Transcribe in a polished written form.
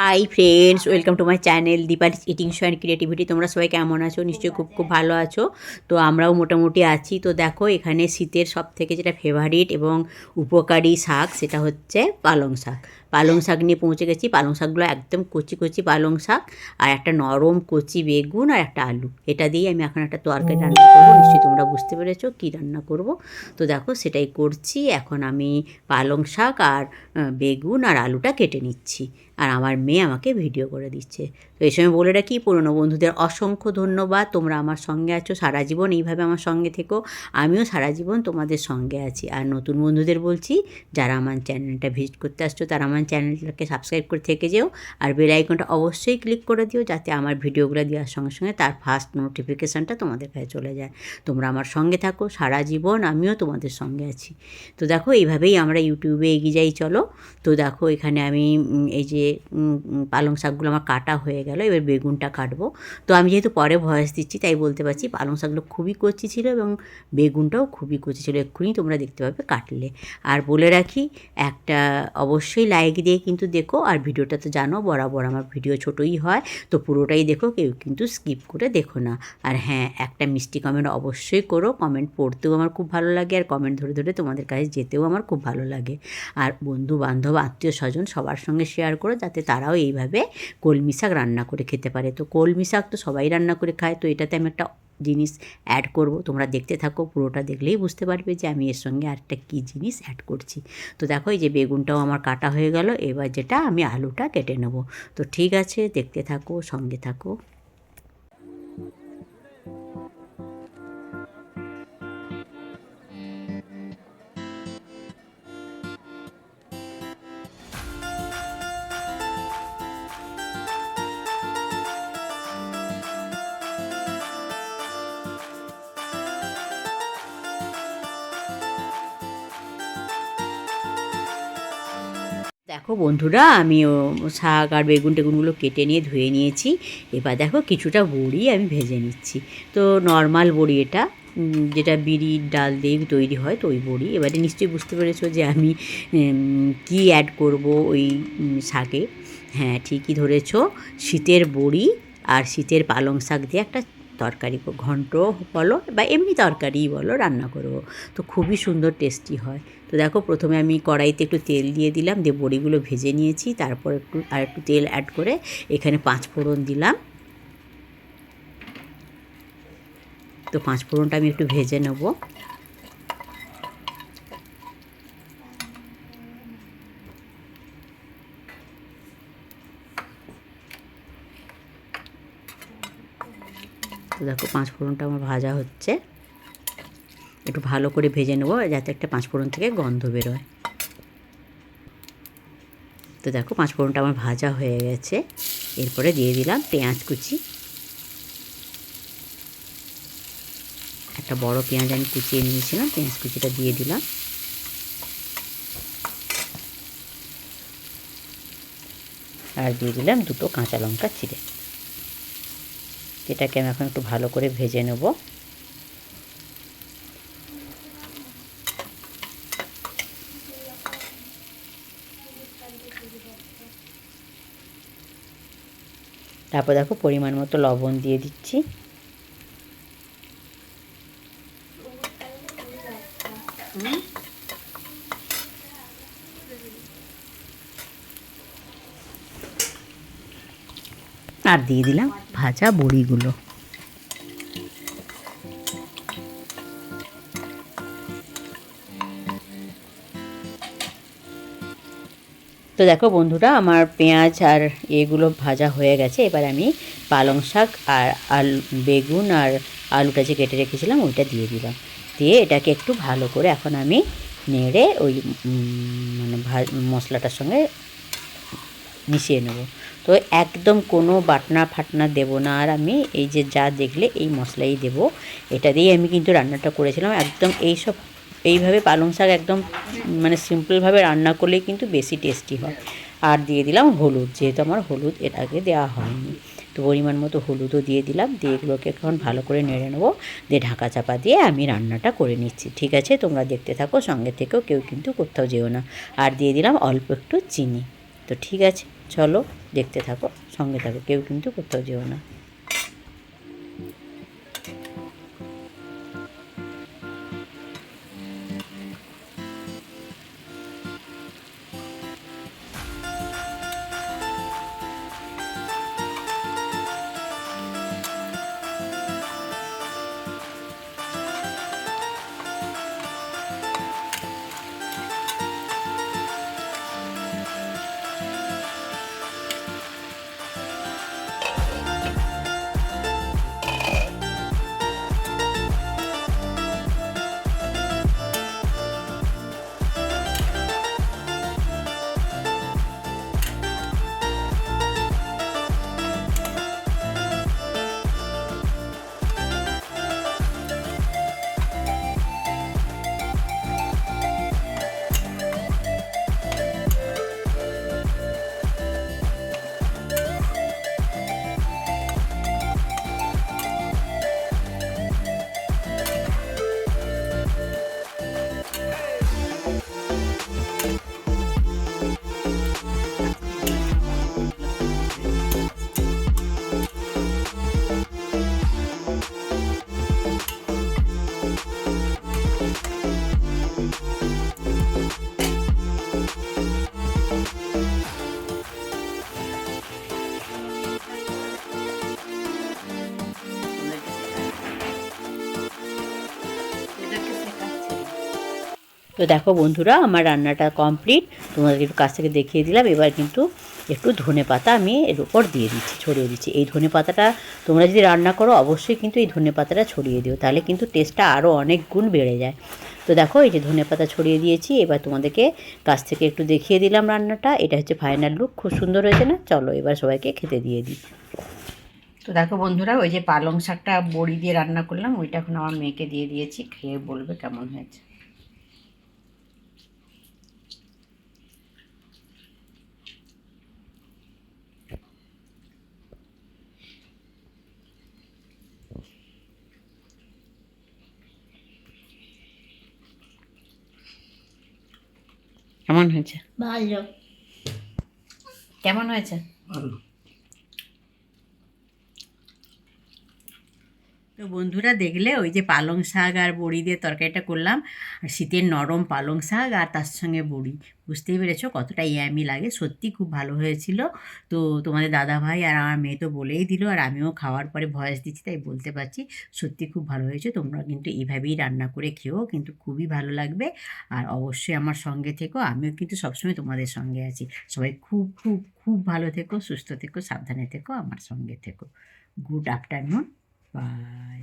Hi friends, welcome to my channel দীপার eating show and creativity. তোমরা সবাই কেমন আছো? নিশ্চয়ই খুব খুব ভালো আছো। তো আমরাও মোটামুটি আছি। তো দেখো, এখানে শীতের সব থেকে যেটা ফেভারিট এবং উপকারী শাক, সেটা হচ্ছে পালং শাক। পালং শাক নিয়ে পৌঁছে গেছি। পালং শাকগুলো একদম কচি কচি পালং শাক, আর একটা নরম কচি বেগুন, আর একটা আলু। এটা দিয়ে আমি এখন একটা তরকারি রান্না করবো। নিশ্চয়ই তোমরা বুঝতে পেরেছো কী রান্না করব। তো দেখো, সেটাই করছি। এখন আমি পালং শাক আর বেগুন আর আলুটা কেটে নিচ্ছি, আর আমার মেয়ে আমাকে ভিডিও করে দিচ্ছে। তো এই সময় বলে রাখি, পুরনো বন্ধুদের অসংখ্য ধন্যবাদ। তোমরা আমার সঙ্গে আছো সারা জীবন, এইভাবে আমার সঙ্গে থেকো। আমিও সারা জীবন তোমাদের সঙ্গে আছি। আর নতুন বন্ধুদের বলছি, যারা আমার চ্যানেলটা ভিজিট করতে আসছো, তারা আমার চ্যানেলটাকে সাবস্ক্রাইব করে থেকে যেও, আর বেল আইকনটা অবশ্যই ক্লিক করে দিও, যাতে আমার ভিডিওগুলো দেওয়ার সঙ্গে সঙ্গে তার ফার্স্ট নোটিফিকেশানটা তোমাদের কাছে চলে যায়। তোমরা আমার সঙ্গে থাকো সারা জীবন, আমিও তোমাদের সঙ্গে আছি। তো দেখো, এইভাবেই আমরা ইউটিউবে এগিয়ে যাই, চলো। তো দেখো, এখানে আমি এই যে পালং শাকগুলো আমার কাটা হয়ে গেল। এবার বেগুনটা কাটবো। তো আমি যেহেতু পরে ভয়েস দিচ্ছি, তাই বলতে পারছি পালং শাকগুলো খুবই কচি ছিল এবং বেগুনটাও খুবই কচি ছিল। এক্ষুনি তোমরা দেখতে পাবে কাটলে। আর বলে রাখি, একটা অবশ্যই লাইক দিয়ে কিন্তু দেখো। আর ভিডিওটা তো জানো, বরাবর আমার ভিডিও ছোটোই হয়, তো পুরোটাই দেখো, কেউ কিন্তু স্কিপ করে দেখো না। আর হ্যাঁ, একটা মিষ্টি কমেন্ট অবশ্যই করো। কমেন্ট পড়তেও আমার খুব ভালো লাগে, আর কমেন্ট ধরে ধরে তোমাদের কাছে যেতেও আমার খুব ভালো লাগে। আর বন্ধু বান্ধব, আত্মীয় স্বজন সবার সঙ্গে শেয়ার করো, যাতে তারাও এইভাবে কলমি শাক রান্না করে খেতে পারে। তো কলমি শাক তো সবাই রান্না করে খায়, তো এটাতে আমি একটা জিনিস অ্যাড করব। তোমরা দেখতে থাকো, পুরোটা দেখলেই বুঝতে পারবে যে আমি এর সঙ্গে আরেকটা কী জিনিস অ্যাড করছি। তো দেখো, এই যে বেগুনটাও আমার কাটা হয়ে গেল। এবার যেটা আমি আলুটা কেটে নেব। তো ঠিক আছে, দেখতে থাকো, সঙ্গে থাকো। দেখো বন্ধুরা, আমি শাক আর বেগুন টেগুনগুলো কেটে নিয়ে ধুয়ে নিয়েছি। এবার দেখো, কিছুটা বড়ি আমি ভেজে নিচ্ছি। তো নর্মাল বড়ি এটা, যেটা বিরির ডাল দিয়ে তৈরি হয়, তো ওই বড়ি। এবারে নিশ্চয়ই বুঝতে পেরেছো যে আমি কি অ্যাড করব ওই শাকে। হ্যাঁ, ঠিকই ধরেছো, শীতের বড়ি আর শীতের পালং শাক দিয়ে একটা তরকারি, ঘন্ট বলো বা এমনি তরকারিই বলো, রান্না করবো। তো খুবই সুন্দর টেস্টি হয়। তো দেখো, প্রথমে আমি কড়াইতে একটু তেল দিয়ে দিলাম, দিয়ে বড়িগুলো ভেজে নিয়েছি। তারপর একটু তেল অ্যাড করে এখানে 5 ফোড়ন দিলাম। তো 5 ফোড়নটা আমি একটু ভেজে নেব। তো দেখো, 5 ফোড়নটা আমার ভাজা হচ্ছে। একটু ভালো করে ভেজে নেব, যাতে একটা 5 ফোড়ন থেকে গন্ধ বেরোয়। তো দেখো, 5 ফোড়নটা আমার ভাজা হয়ে গেছে। এরপরে দিয়ে দিলাম পেঁয়াজ কুচি। একটা বড় পেঁয়াজ আমি কুচিয়ে নিয়েছিলাম, পেঁয়াজ কুচিটা দিয়ে দিলাম। আর দিয়ে দিলাম 2টো কাঁচা লঙ্কা চিড়ে। এটাকে আমি এখন একটু ভালো করে ভেজে নেব। তারপর দেখো, পরিমাণ মতো লবণ দিয়ে দিচ্ছি। আর দিয়ে দিলাম ভাজা বড়িগুলো। তো দেখো বন্ধুরা, আমার পেঁয়াজ আর এগুলো ভাজা হয়ে গেছে। এবার আমি পালং শাক আর বেগুন আর আলুটা যে কেটে রেখেছিলাম, ওইটা দিয়ে দিলাম। দিয়ে এটাকে একটু ভালো করে এখন আমি নেড়ে ওই মানে মশলাটার সঙ্গে মিশিয়ে নেব। তো একদম কোনো বাটনা ফাটনা দেব না। আর আমি এই যে যা দেখলে এই মশলাই দেব। এটা দিয়েই আমি কিন্তু রান্নাটা করেছিলাম। একদম এইভাবে পালং শাক একদম মানে সিম্পলভাবে রান্না করলেই কিন্তু বেশি টেস্টি হয়। আর দিয়ে দিলাম হলুদ, যেহেতু আমার হলুদ এর আগে দেওয়া হয়নি। তো পরিমাণ মতো হলুদও দিয়ে দিলাম। দিয়ে এগুলোকে এখন ভালো করে নেড়ে নেবো। দিয়ে ঢাকা চাপা দিয়ে আমি রান্নাটা করে নিচ্ছি। ঠিক আছে, তোমরা দেখতে থাকো, সঙ্গে থেকেও কেউ কিন্তু কোথাও যেও না। আর দিয়ে দিলাম অল্প একটু চিনি। তো ঠিক আছে, চলো দেখতে থাকো, সঙ্গে থাকো, কেউ কিন্তু কোথাও যেও না। তো দেখো বন্ধুরা, আমার রান্নাটা কমপ্লিট, তোমাদের একটু কাছ থেকে দেখিয়ে দিলাম। এবার কিন্তু একটু ধনে পাতা আমি এর উপর দিয়ে দিচ্ছি, ছড়িয়ে দিচ্ছি। এই ধনে পাতাটা তোমরা যদি রান্না করো অবশ্যই কিন্তু এই ধনে পাতাটা ছড়িয়ে দিও, তাহলে কিন্তু টেস্টটা আরও অনেক গুণ বেড়ে যায়। তো দেখো এই যে ধনে পাতা ছড়িয়ে দিয়েছি, এবার তোমাদেরকে কাছ থেকে একটু দেখিয়ে দিলাম রান্নাটা। এটা হচ্ছে ফাইনাল লুক, খুব সুন্দর হয়েছে না? চলো এবার সবাইকে খেতে দিয়ে দিই। তো দেখো বন্ধুরা, ওই যে পালং শাকটা বড়ি দিয়ে রান্না করলাম, ওইটা এখন আমার মেয়েকে দিয়ে দিয়েছি, খেয়ে বলবে কেমন হয়েছে। কেমন হয়েছে? ভালো। কেমন হয়েছে? তো বন্ধুরা দেখলে, ওই যে পালং শাক আর বড়ি দিয়ে তরকারিটা করলাম, আর শীতের নরম পালং শাক আর তার সঙ্গে বড়ি, বুঝতেই পেরেছো কতটা ইয়ামি লাগে। সত্যি খুব ভালো হয়েছিল। তো তোমাদের দাদা ভাই আর আমার মেয়ে তো বলেই দিল, আর আমিও খাওয়ার পরে ভয়েস দিচ্ছি, তাই বলতে পারছি সত্যি খুব ভালো হয়েছে। তোমরা কিন্তু এইভাবেই রান্না করে খেও, কিন্তু খুবই ভালো লাগবে। আর অবশ্যই আমার সঙ্গে থেকো, আমিও কিন্তু সবসময় তোমাদের সঙ্গে আছি। সবাই খুব খুব খুব ভালো থেকো, সুস্থ থেকো, সাবধানে থেকো, আমার সঙ্গে থেকো। Good afternoon, by.